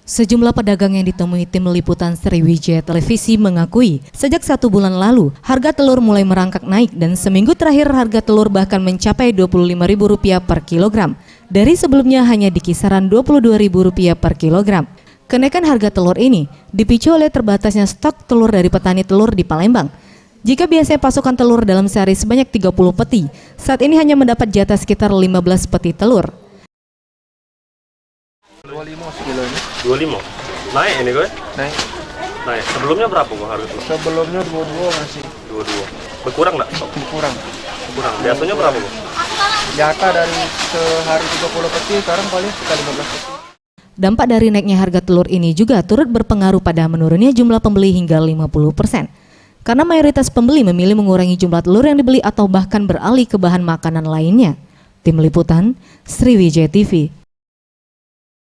Sejumlah pedagang yang ditemui tim liputan Sriwijaya Televisi mengakui sejak 1 bulan lalu harga telur mulai merangkak naik dan seminggu terakhir harga telur bahkan mencapai Rp25.000 per kilogram. Dari sebelumnya hanya di kisaran Rp22.000 per kilogram. Kenaikan harga telur ini dipicu oleh terbatasnya stok telur dari petani telur di Palembang. Jika biasanya pasokan telur dalam sehari sebanyak 30 peti, saat ini hanya mendapat jatah sekitar 15 peti telur. 25 sekilonya. 25? Naik ini gue? Naik. Naik. Sebelumnya berapa kok harga telur? Sebelumnya 22 masih 22. Berkurang nggak? kurang. Berkurang. Biasanya berapa kok? Jatah dari sehari 30 peti, sekarang paling sekitar 15 peti. Dampak dari naiknya harga telur ini juga turut berpengaruh pada menurunnya jumlah pembeli hingga 50%. Karena mayoritas pembeli memilih mengurangi jumlah telur yang dibeli atau bahkan beralih ke bahan makanan lainnya. Tim Liputan, Sriwijaya TV.